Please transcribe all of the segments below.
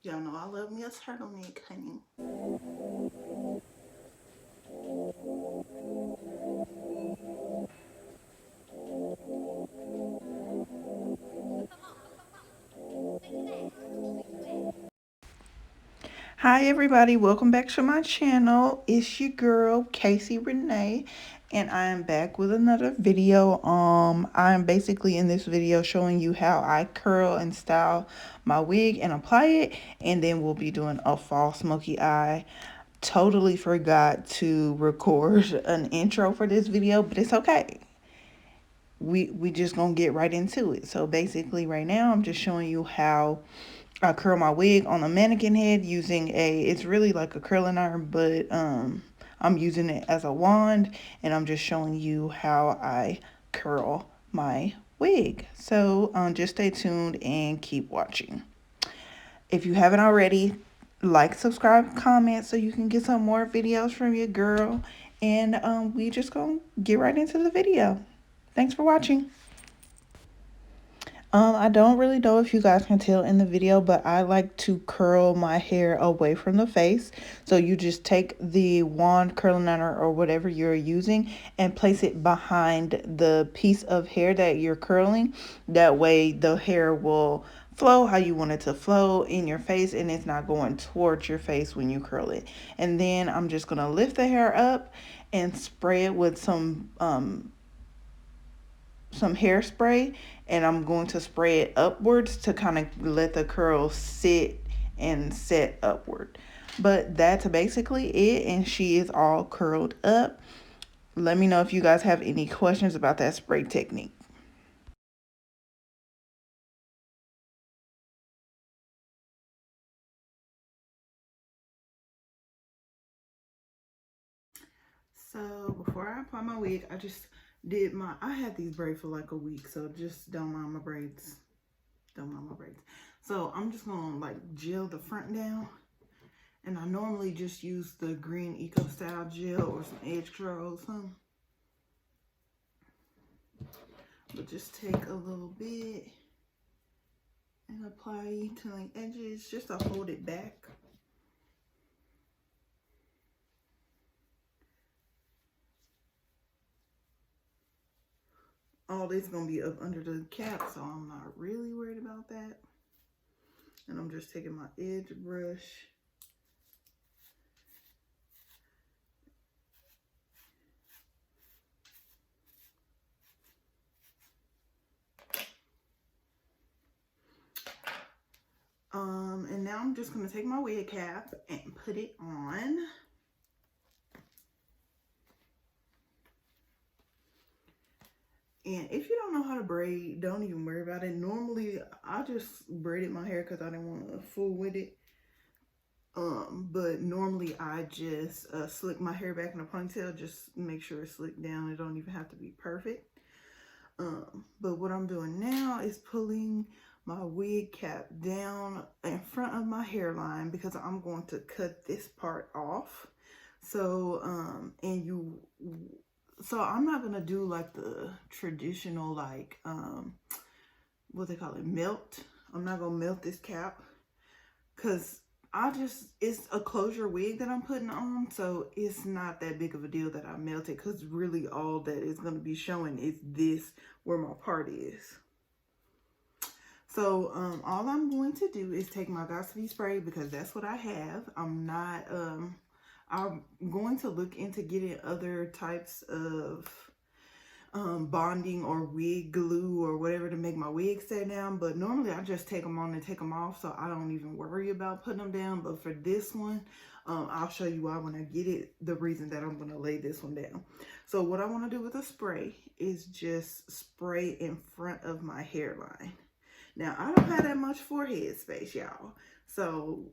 Y'all know I love me a turtleneck, honey. Hi everybody, welcome back to my channel. It's your girl Casey Renee, and I am back with another video. I'm basically in this video showing you how I curl and style my wig and apply it, and then we'll be doing a fall smoky eye. Totally forgot to record an intro for this video, but it's okay. We just gonna get right into it. So basically right now I'm just showing you how I curl my wig on a mannequin head using it's really like a curling iron, but I'm using it as a wand, and I'm just showing you how I curl my wig. So just stay tuned and keep watching. If you haven't already, like, subscribe, comment so you can get some more videos from your girl. And we just gonna get right into the video. Thanks for watching. I don't really know if you guys can tell in the video, but I like to curl my hair away from the face. So you just take the wand, curling iron, or whatever you're using and place it behind the piece of hair that you're curling. That way the hair will flow how you want it to flow in your face, and it's not going towards your face when you curl it. And then I'm just going to lift the hair up and spray it with some hairspray, and I'm going to spray it upwards to kind of let the curls sit and set upward. But that's basically it, and she is all curled up. Let me know if you guys have any questions about that spray technique. So before I apply my wig, I had these braids for like a week, so just don't mind my braids. Don't mind my braids. So I'm just gonna like gel the front down. And I normally just use the green Eco Style gel or some edge curl or something. But just take a little bit and apply to the edges just to hold it back. All this is going to be up under the cap, so I'm not really worried about that. And I'm just taking my edge brush. And now I'm just going to take my wig cap and put it on. And if you don't know how to braid, don't even worry about it. Normally, I just braided my hair because I didn't want to fool with it. But normally I just slick my hair back in a ponytail, just make sure it's slicked down. It don't even have to be perfect. But what I'm doing now is pulling my wig cap down in front of my hairline because I'm going to cut this part off. So, so I'm not gonna do like the traditional, like, what they call it, melt. I'm not gonna melt this cap because it's a closure wig that I'm putting on, so it's not that big of a deal that I melt it, because really all that is going to be showing is this, where my part is. So all I'm going to do is take my Gossipy spray, because that's what I have. I'm going to look into getting other types of bonding or wig glue or whatever to make my wig stay down, but normally I just take them on and take them off, so I don't even worry about putting them down. But for this one, I'll show you why when I get it, the reason that I'm going to lay this one down. So what I want to do with a spray is just spray in front of my hairline. Now I don't have that much forehead space, y'all, so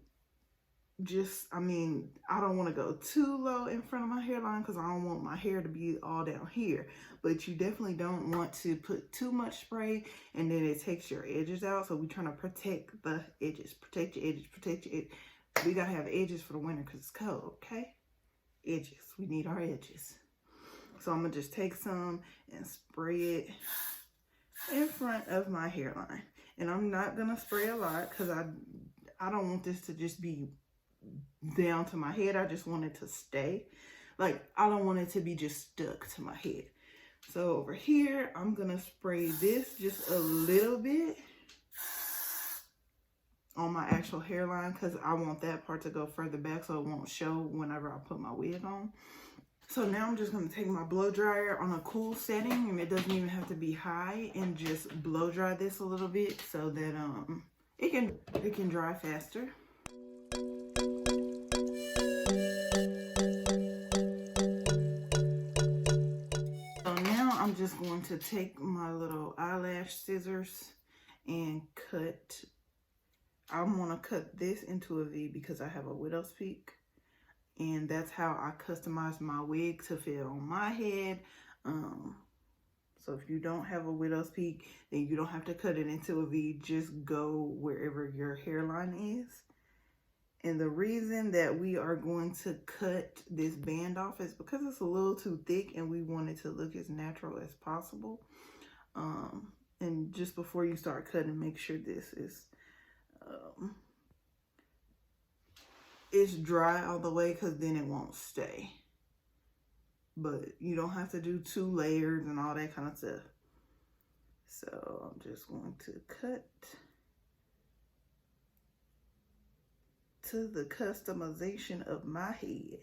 I don't want to go too low in front of my hairline because I don't want my hair to be all down here. But you definitely don't want to put too much spray and then it takes your edges out. So we're trying to protect the edges. Protect your edges. Protect your edges. We got to have edges for the winter because it's cold, okay? Edges. We need our edges. So I'm going to just take some and spray it in front of my hairline. And I'm not going to spray a lot because I don't want this to just be down to my head. I just want it to stay. Like, I don't want it to be just stuck to my head. So over here, I'm gonna spray this just a little bit on my actual hairline because I want that part to go further back so it won't show whenever I put my wig on. So now I'm just gonna take my blow dryer on a cool setting, and it doesn't even have to be high, and just blow dry this a little bit so that it can dry faster. So now I'm just going to take my little eyelash scissors and cut. I'm gonna cut this into a V because I have a widow's peak. And that's how I customize my wig to fit on my head. So if you don't have a widow's peak, then you don't have to cut it into a V. Just go wherever your hairline is. And the reason that we are going to cut this band off is because it's a little too thick and we want it to look as natural as possible. And just before you start cutting, make sure this is it's dry all the way, because then it won't stay. But you don't have to do 2 layers and all that kind of stuff. So I'm just going to cut to the customization of my head.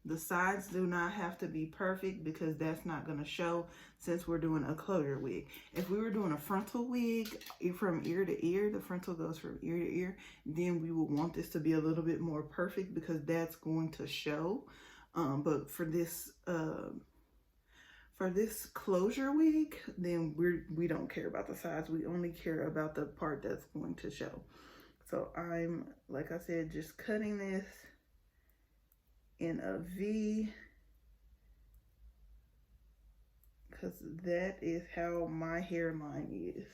The sides do not have to be perfect because that's not going to show since we're doing a closure wig. If we were doing a frontal wig from ear to ear, the frontal goes from ear to ear, then we would want this to be a little bit more perfect because that's going to show. But for this closure wig, then we don't care about the sides. We only care about the part that's going to show. So I'm, like I said, just cutting this in a V because that is how my hairline is.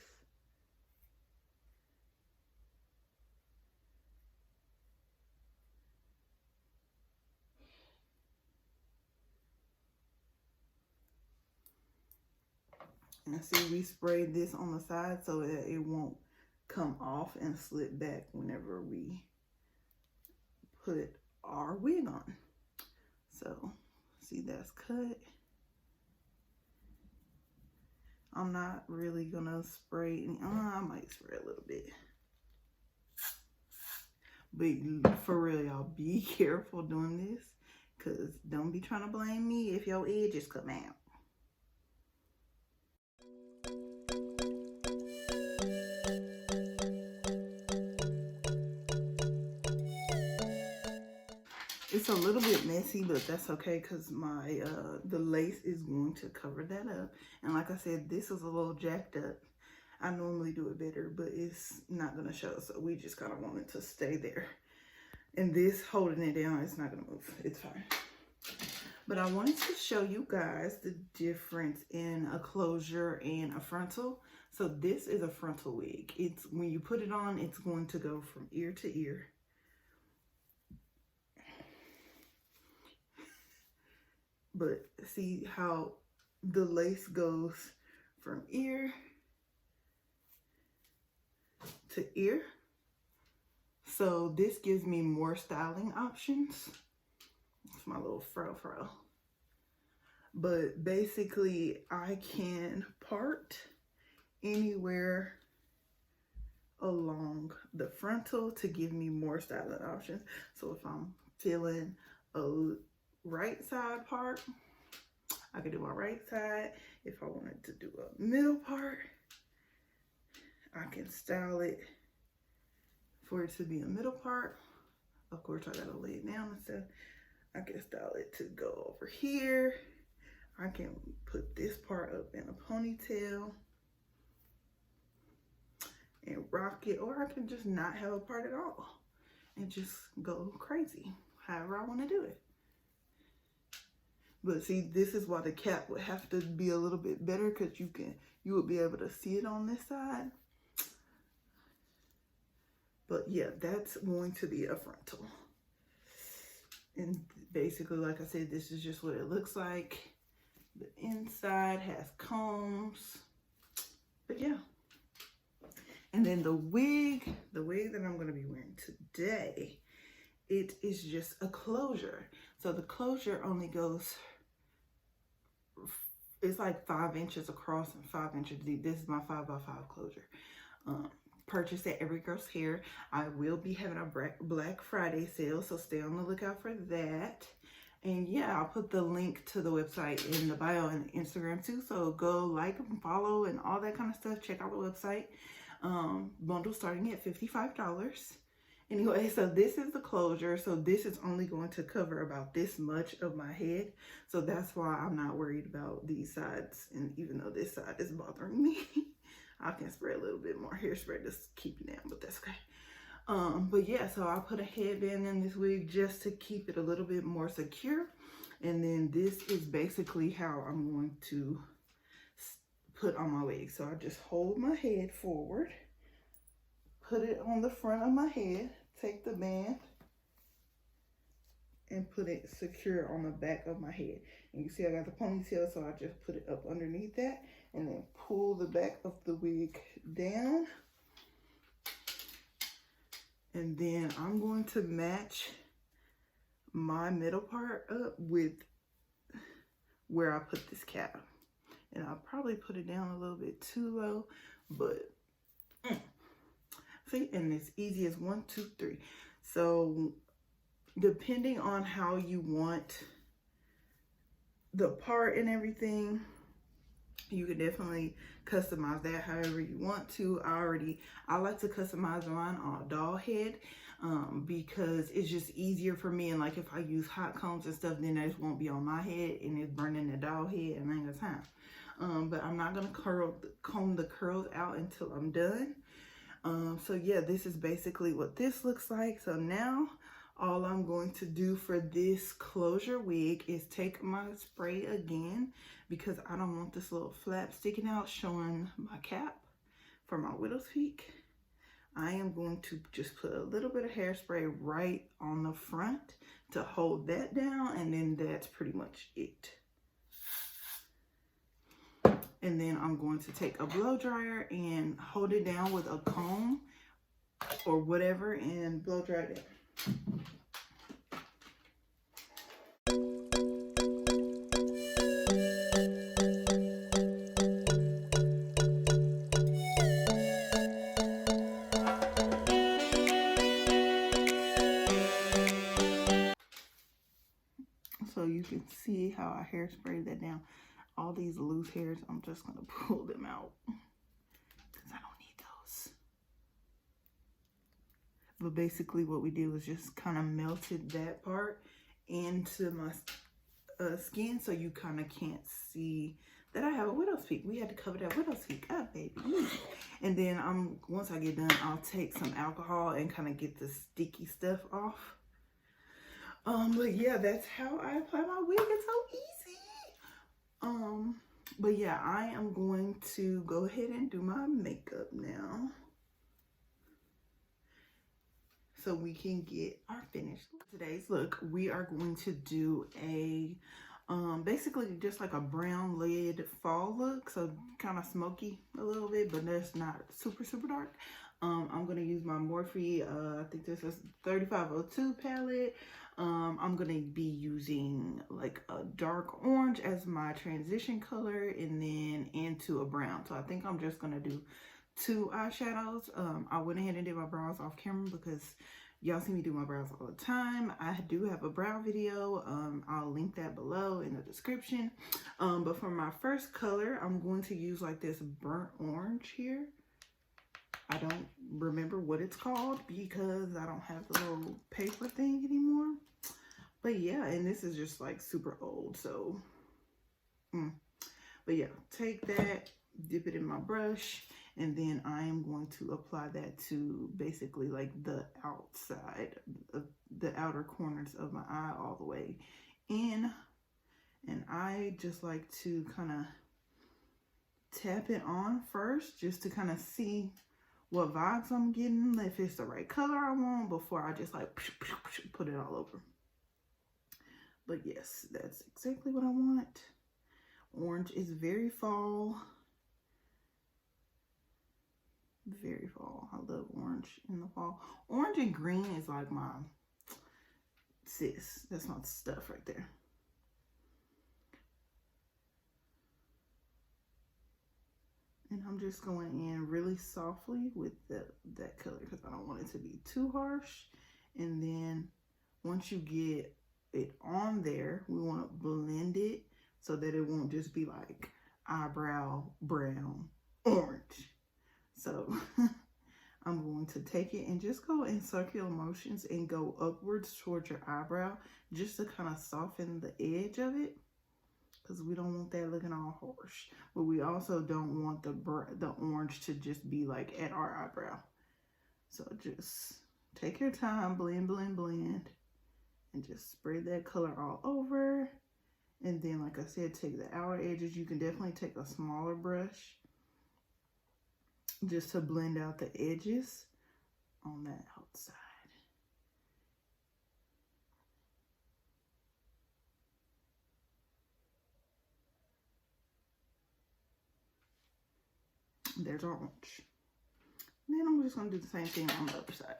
And see, we sprayed this on the side so that it won't come off and slip back whenever we put our wig on. So, see, that's cut. I'm not really gonna spray any, I might spray a little bit. But for real, y'all, be careful doing this, because don't be trying to blame me if your edges come out. It's a little bit messy, but that's okay because my the lace is going to cover that up. And like I said, this is a little jacked up. I normally do it better, but it's not going to show. So we just kind of want it to stay there. And this holding it down, it's not going to move. It's fine. But I wanted to show you guys the difference in a closure and a frontal. So this is a frontal wig. It's when you put it on, it's going to go from ear to ear. But see how the lace goes from ear to ear. So this gives me more styling options. It's my little fro. But basically I can part anywhere along the frontal to give me more styling options. So if I'm feeling a right side part, I can do my right side. If I wanted to do a middle part, I can style it for it to be a middle part. Of course, I gotta lay it down and stuff. I can style it to go over here. I can put this part up in a ponytail and rock it, or I can just not have a part at all and just go crazy, however I want to do it. But see, this is why the cap would have to be a little bit better, because you would be able to see it on this side. But yeah, that's going to be a frontal. And basically, like I said, this is just what it looks like. The inside has combs. But yeah. And then the wig that I'm going to be wearing today, it is just a closure. So the closure only goes, it's like 5 inches across and 5 inches deep. This is my 5x5 closure. Purchased at EverygurlsHair. I will be having a Black Friday sale, so stay on the lookout for that. And yeah, I'll put the link to the website in the bio and Instagram too. So go like and follow and all that kind of stuff. Check out the website. Bundle starting at $55. Anyway, so this is the closure. So this is only going to cover about this much of my head. So that's why I'm not worried about these sides. And even though this side is bothering me, I can spray a little bit more hairspray to keep it down, but that's okay. But yeah, so I put a headband in this wig just to keep it a little bit more secure. And then this is basically how I'm going to put on my wig. So I just hold my head forward, put it on the front of my head, take the band and put it secure on the back of my head. And you see I got the ponytail, so I just put it up underneath that and then pull the back of the wig down. And then I'm going to match my middle part up with where I put this cap. And I'll probably put it down a little bit too low, but see, and it's easy as 1, 2, 3. So depending on how you want the part and everything, you can definitely customize that however you want to. I like to customize mine on a doll head because it's just easier for me. And like if I use hot combs and stuff, then that just won't be on my head and it's burning the doll head and I ain't got time. But I'm not gonna comb the curls out until I'm done. So yeah, this is basically what this looks like. So now all I'm going to do for this closure wig is take my spray again, because I don't want this little flap sticking out showing my cap for my widow's peak. I am going to just put a little bit of hairspray right on the front to hold that down, and then that's pretty much it. And then I'm going to take a blow dryer and hold it down with a comb or whatever and blow dry it down. So you can see how I hairsprayed that down. All these loose hairs, I'm just gonna pull them out because I don't need those. But basically what we did was just kind of melted that part into my skin, so you kind of can't see that I have a widow's peak. We had to cover that widow's peak up, baby. And then once I get done, I'll take some alcohol and kind of get the sticky stuff off. But yeah, that's how I apply my wig. It's so easy. But yeah, I am going to go ahead and do my makeup now, so we can get our finished look. Today's look, we are going to do a basically just like a brown lid fall look, so kind of smoky a little bit, but that's not super dark. I'm gonna use my Morphe, I think this is 3502 palette. I'm gonna be using like a dark orange as my transition color, and then into a brown. So I think I'm just gonna do 2 eyeshadows. I went ahead and did my brows off camera because y'all see me do my brows all the time. I do have a brow video. I'll link that below in the description. But for my first color, I'm going to use like this burnt orange here. I don't remember what it's called because I don't have the little paper thing anymore. But yeah, and this is just like super old, so. But yeah, take that, dip it in my brush, and then I am going to apply that to basically like the outside of the outer corners of my eye all the way in. And I just like to kind of tap it on first just to kind of see what vibes I'm getting, if it's the right color I want, before I just like put it all over. But yes, that's exactly what I want. Orange is very fall. Very fall. I love orange in the fall. Orange and green is like my sis. That's my stuff right there. And I'm just going in really softly with that color because I don't want it to be too harsh. And then once you get it on there, we want to blend it so that it won't just be like eyebrow brown orange. So I'm going to take it and just go in circular motions and go upwards towards your eyebrow just to kind of soften the edge of it, because we don't want that looking all harsh. But we also don't want the orange to just be like at our eyebrow. So just take your time, blend, blend, blend, and just spread that color all over. And then, like I said, take the outer edges. You can definitely take a smaller brush just to blend out the edges on that outside. There's our orange. And then I'm just going to do the same thing on the other side.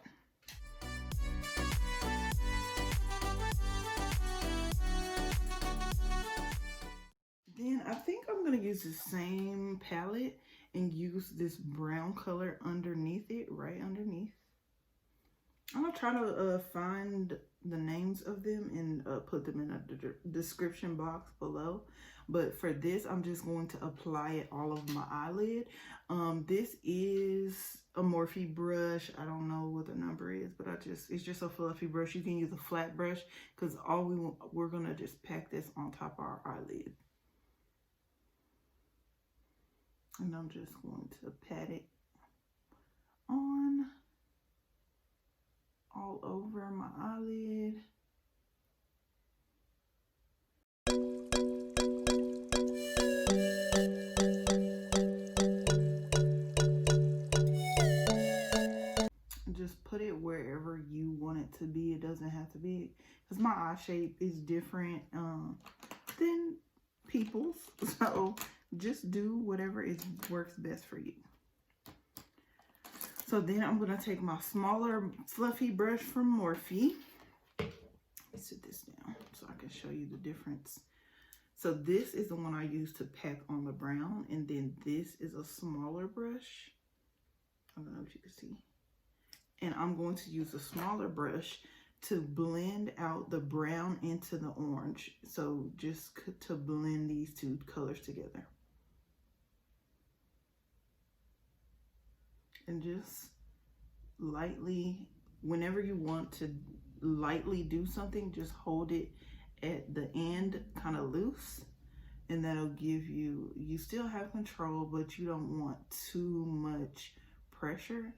Then I think I'm going to use the same palette and use this brown color underneath it, right underneath. I'm going to try to find the names of them and put them in a description box below. But for this, I'm just going to apply it all over my eyelid. This is a Morphe brush. I don't know what the number is, but it's just a fluffy brush. You can use a flat brush because we're going to just pack this on top of our eyelid. And I'm just going to pat it on all over my eyelid. Just put it wherever you want it to be. It doesn't have to be, because my eye shape is different than people's. So just do whatever works best for you. So then I'm going to take my smaller fluffy brush from Morphe. Let's sit this down so I can show you the difference. So this is the one I use to pack on the brown. And then this is a smaller brush. I don't know if you can see. And I'm going to use a smaller brush to blend out the brown into the orange. So just to blend these two colors together. And just lightly, whenever you want to lightly do something, just hold it at the end kind of loose, and that'll give you still have control, but you don't want too much pressure.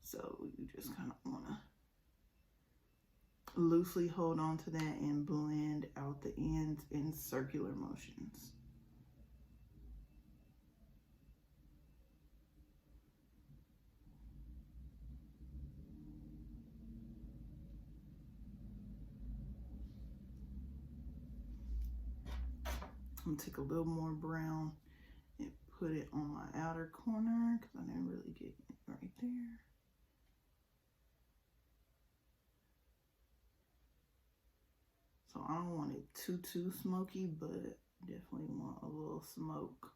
So you just kind of want to loosely hold on to that and blend out the ends in circular motions. I'm gonna take a little more brown and put it on my outer corner because I didn't really get it right there. So I don't want it too smoky, but definitely want a little smoke.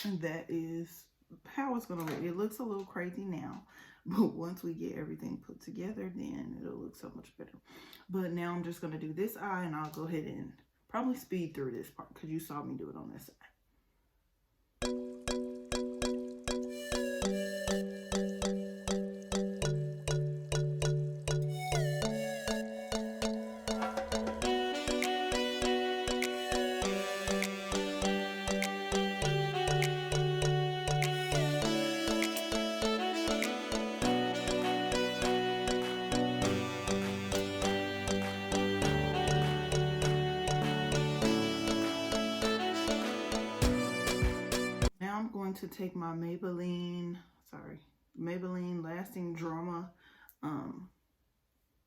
And that is how it's gonna look. It looks a little crazy now, but once we get everything put together, then it'll look so much better. But now I'm just gonna do this eye, and I'll go ahead and probably speed through this part because you saw me do it on this side. going to take my Maybelline Lasting Drama,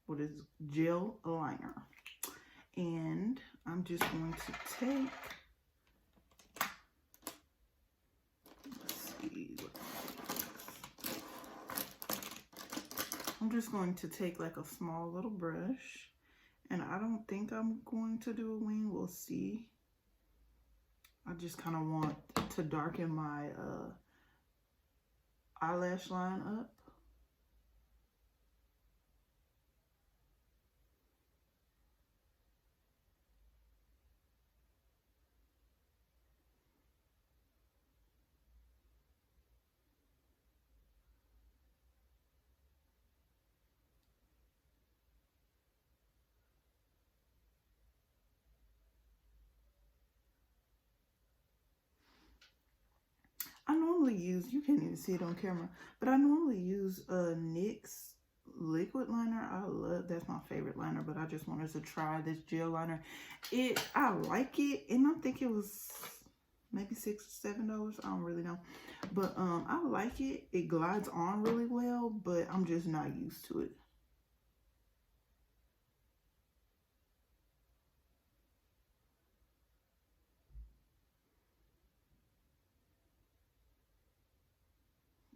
what is gel liner. And I'm just going to take, let's see what I'm just going to take like a small little brush, and I don't think I'm going to do a wing. We'll see. I just kind of want to darken my eyelash line up. I normally use, you can't even see it on camera, but I normally use NYX liquid liner. I love, that's my favorite liner, but I just wanted to try this gel liner. I like it, and I think it was maybe $6 or $7. I don't really know, but I like it. It glides on really well, but I'm just not used to it.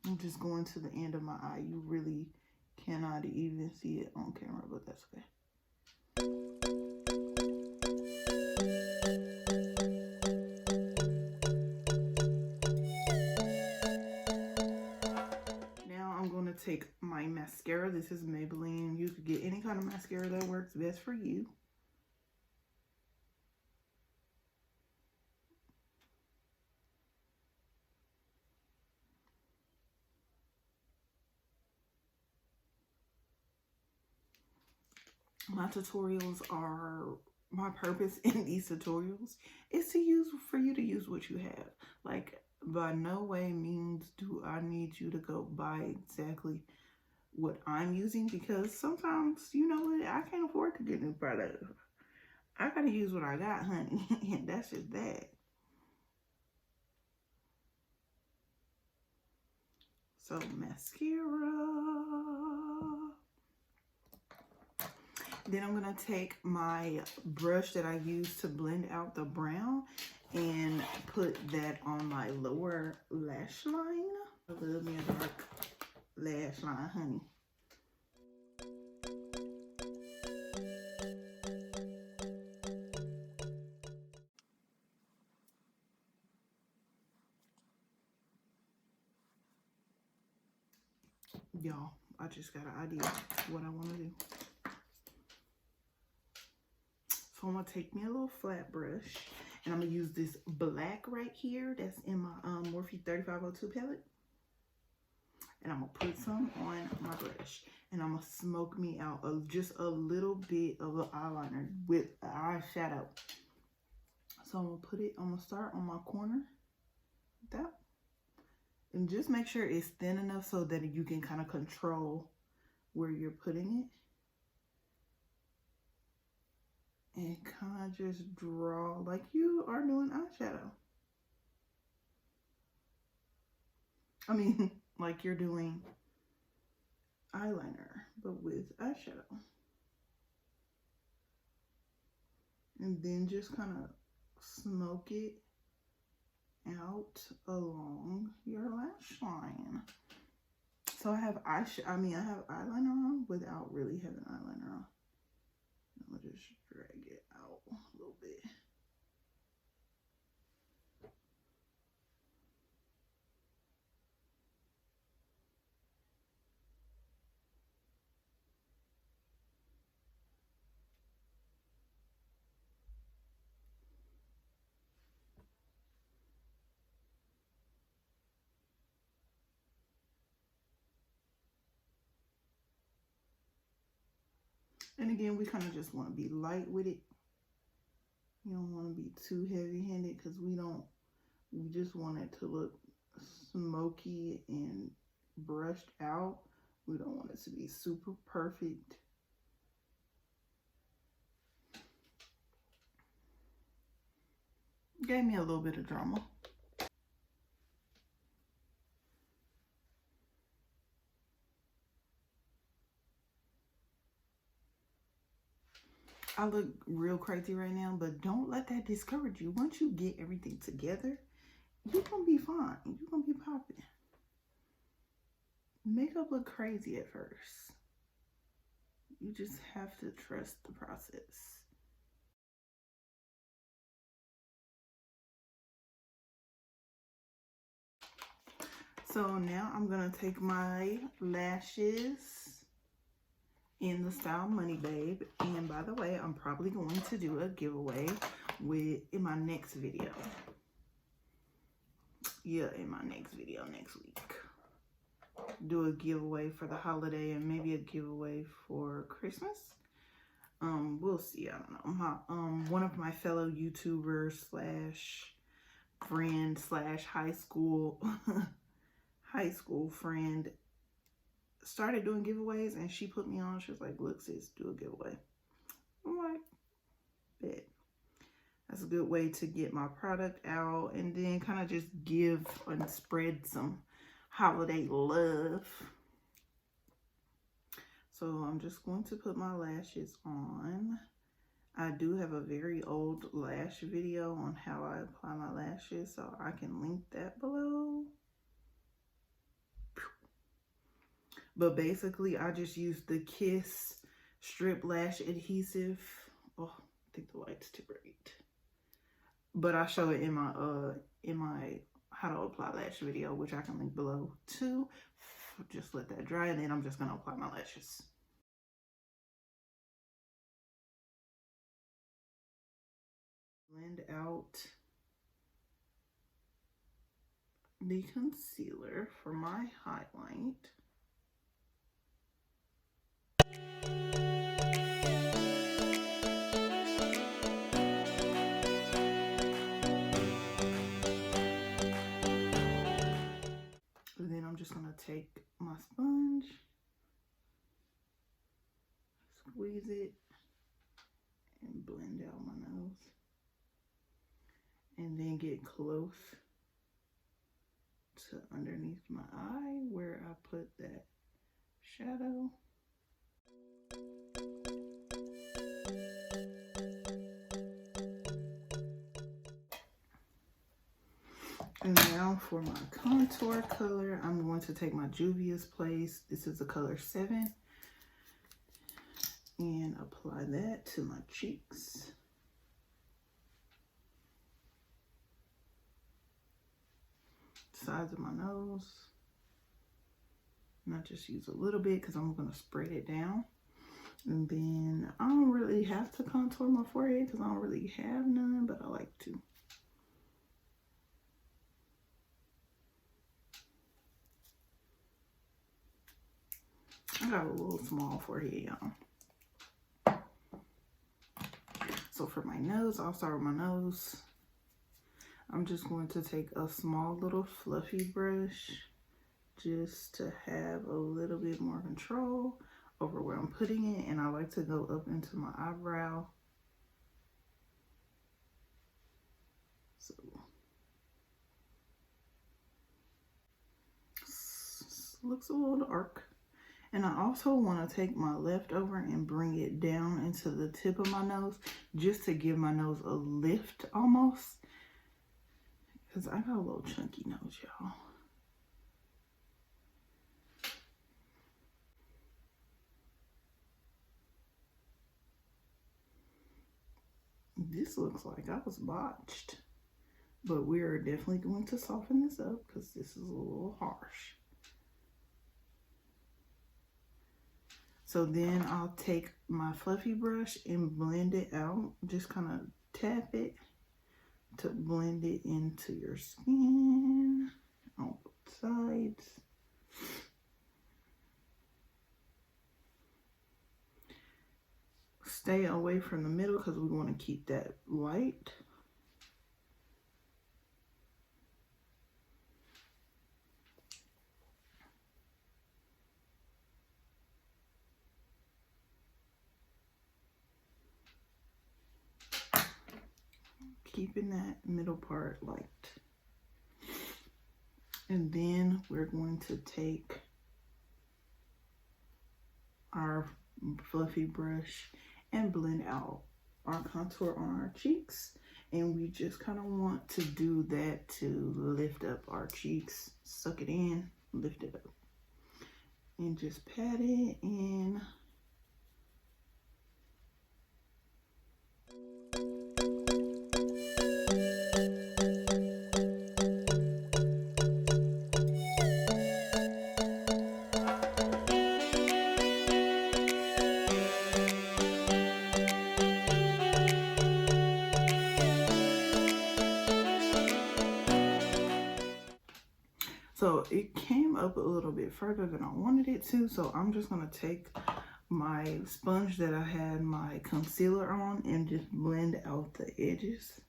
I'm just going to the end of my eye. You really cannot even see it on camera, but that's okay. Now I'm going to take my mascara. This is Maybelline. You could get any kind of mascara that works best for you. My tutorials are, my purpose in these tutorials is for you to use what you have. Like, by no way means do I need you to go buy exactly what I'm using, because sometimes, you know what, I can't afford to get new products. I gotta use what I got, honey. And that's just that. So mascara. Then I'm going to take my brush that I use to blend out the brown and put that on my lower lash line. I love me a dark lash line, honey. Y'all, I just got an idea of what I want to do. So I'm going to take me a little flat brush, and I'm going to use this black right here that's in my Morphe 3502 palette. And I'm going to put some on my brush, and I'm going to smoke me out just a little bit of the eyeliner with eyeshadow. So I'm going to put it, I'm going to start on my corner, like that. And just make sure it's thin enough so that you can kind of control where you're putting it. And kind of just draw like you are doing eyeshadow. I mean, like you're doing eyeliner, but with eyeshadow. And then just kind of smoke it out along your lash line. So I have I have eyeliner on without really having eyeliner on. I'm gonna just drag it out a little bit. And again, we kind of just want to be light with it. You don't want to be too heavy-handed, because we just want it to look smoky and brushed out. We don't want it to be super perfect. Gave me a little bit of drama. I look real crazy right now, but don't let that discourage you. Once you get everything together, you're gonna be fine. You're gonna be popping. Makeup look crazy at first. You just have to trust the process. So now I'm gonna take my lashes in the style Money Babe. And by the way, I'm probably going to do a giveaway in my next video. Yeah, in my next video next week. Do a giveaway for the holiday and maybe a giveaway for Christmas. We'll see. I don't know. One of my fellow YouTubers slash friend slash high school friend started doing giveaways, and she put me on. She was like, look sis, do a giveaway. I'm like, bet. That's a good way to get my product out and then kind of just give and spread some holiday love. So I'm just going to put my lashes on. I do have a very old lash video on how I apply my lashes, so I can link that below. But basically, I just use the Kiss Strip Lash Adhesive. Oh, I think the light's too bright. But I show it in my how to apply lash video, which I can link below too. Just let that dry, and then I'm just gonna apply my lashes. Blend out the concealer for my highlight. And then I'm just gonna take my sponge, squeeze it, and blend out my nose. And then get close to underneath my eye where I put that shadow. And now for my contour color, I'm going to take my Juvia's Place. This is the color 7. And apply that to my cheeks. Sides of my nose. And I just use a little bit because I'm going to spread it down. And then I don't really have to contour my forehead because I don't really have none, but I like to. I got a little small forehead, y'all. So for my nose, I'll start with my nose. I'm just going to take a small little fluffy brush just to have a little bit more control over where I'm putting it. And I like to go up into my eyebrow. So looks a little dark. And I also want to take my leftover and bring it down into the tip of my nose just to give my nose a lift almost. Because I got a little chunky nose, y'all. This looks like I was botched. But we are definitely going to soften this up because this is a little harsh. So then I'll take my fluffy brush and blend it out. Just kind of tap it to blend it into your skin on both sides. Stay away from the middle because we want to keep that light. Keeping that middle part light. And then we're going to take our fluffy brush and blend out our contour on our cheeks. And we just kind of want to do that to lift up our cheeks. Suck it in, lift it up. And just pat it in. So it came up a little bit further than I wanted it to, so I'm just gonna take my sponge that I had my concealer on and just blend out the edges.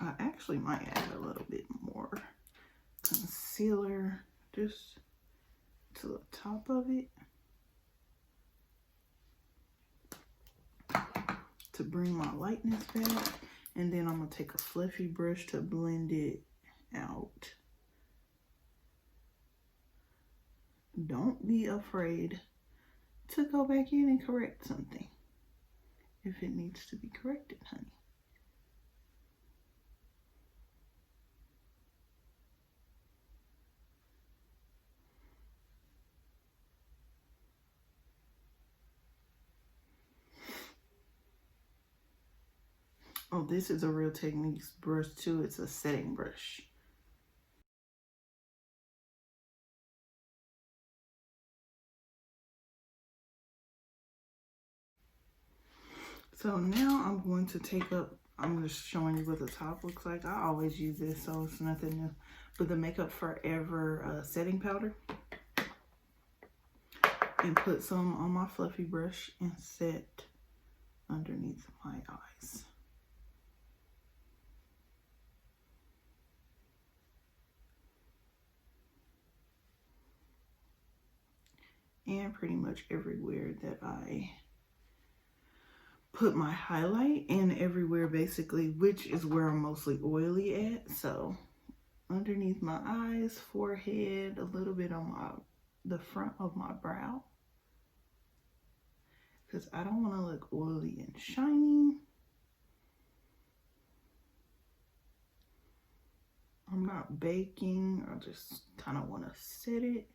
I actually might add a little bit more concealer just to the top of it to bring my lightness back. And then I'm gonna take a fluffy brush to blend it out. Don't be afraid to go back in and correct something if it needs to be corrected, honey. Oh, this is a Real Techniques brush too. It's a setting brush. So now I'm going to take up, I'm just showing you what the top looks like. I always use this, so it's nothing new. But the Makeup Forever setting powder. And put some on my fluffy brush and set underneath my eyes. And pretty much everywhere that I put my highlight, and everywhere basically, which is where I'm mostly oily at. So underneath my eyes, forehead, a little bit on the front of my brow, because I don't want to look oily and shiny. I'm not baking, I just kind of want to set it.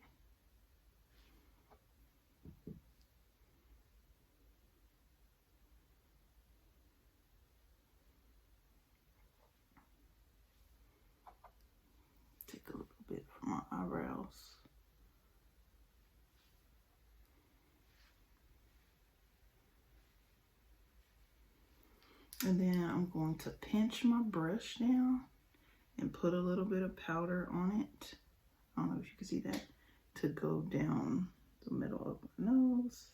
Take a little bit from my eyebrows. And then I'm going to pinch my brush down and put a little bit of powder on it. I don't know if you can see that, to go down the middle of my nose.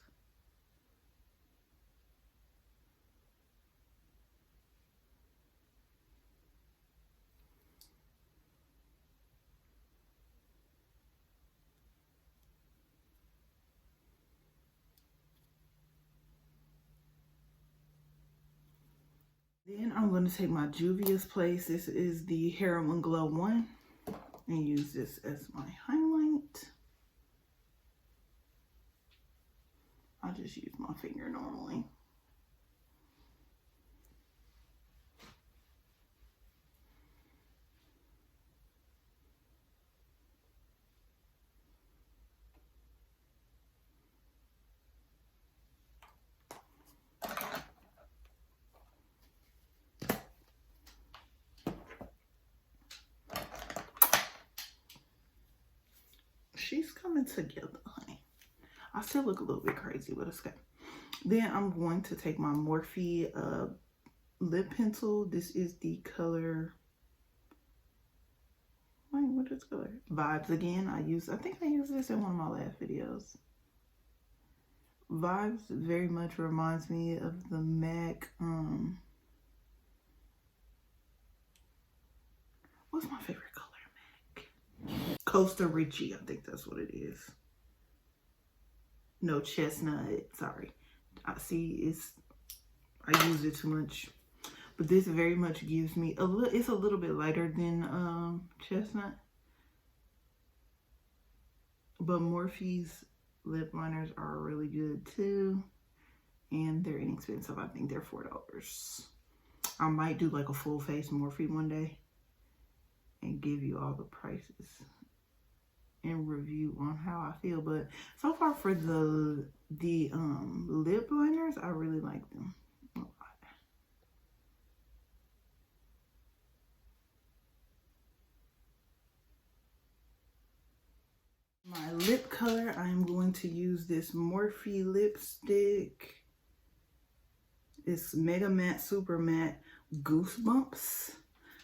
Then I'm going to take my Juvia's Place. This is the Heroine Glow 1, and use this as my highlight. I just use my finger normally. She's coming together, honey. I still look a little bit crazy, but it's okay. Then I'm going to take my Morphe lip pencil. This is the color, wait, what is the color? Vibes again. I think I used this in one of my last videos. Vibes very much reminds me of the MAC, what's my favorite color in Costa Richie, I think that's what it is. No, chestnut, sorry. I see I use it too much. But this very much gives me a little, it's a little bit lighter than chestnut. But Morphe's lip liners are really good too. And they're inexpensive. I think they're $4. I might do like a full face Morphe one day and give you all the prices and review on how I feel. But so far for the lip liners, I really like them a lot. My lip color, I'm going to use this Morphe lipstick. It's Mega Matte Super Matte Goosebumps.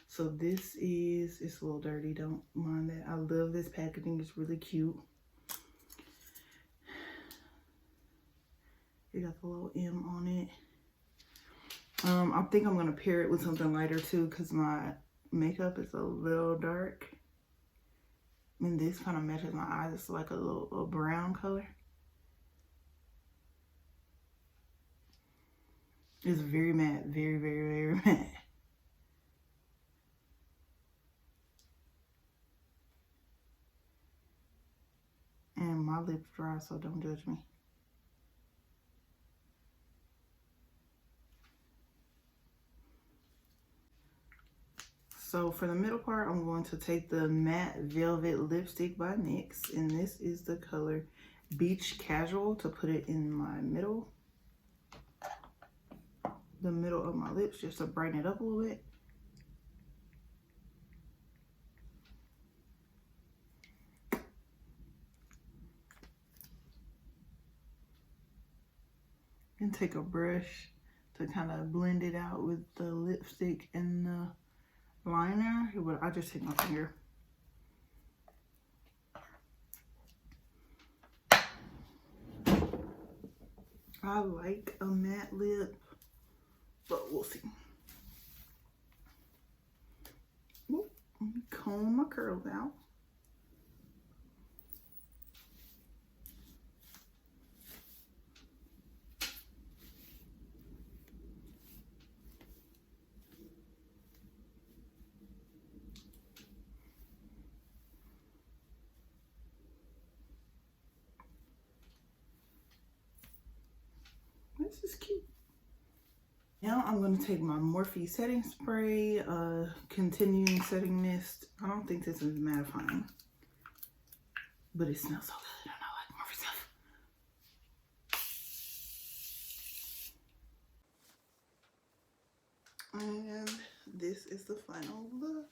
So this is, it's a little dirty, don't mind that. I love this packaging, it's really cute. It got the little M on it. I think I'm gonna pair it with something lighter too, because my makeup is a little dark. And this kind of matches my eyes. It's like a brown color. It's very matte, very, very, very matte. And my lips dry, so don't judge me. So for the middle part, I'm going to take the Matte Velvet Lipstick by NYX, and this is the color Beach Casual, to put it in my middle. The middle of my lips, just to brighten it up a little bit. And take a brush to kind of blend it out with the lipstick and the liner. But I just take my finger. I like a matte lip, but we'll see. Ooh, let me comb my curls out. This is cute. Now I'm going to take my Morphe setting spray, continuing setting mist. I don't think this is mattifying, but it smells so good. I like Morphe stuff. And this is the final look.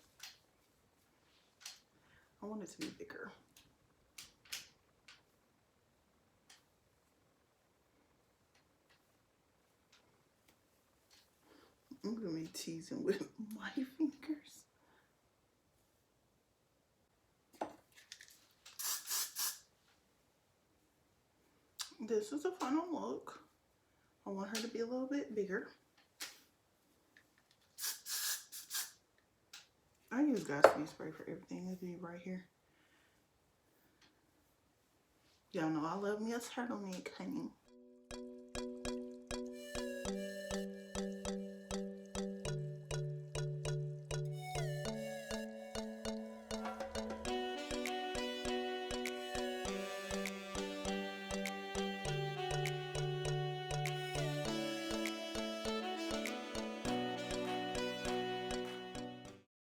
I want it to be bigger. I'm gonna be teasing with my fingers. This is the final look. I want her to be a little bit bigger. I use Gatsby spray for everything. It'll be right here. Y'all know I love me a turtleneck, honey.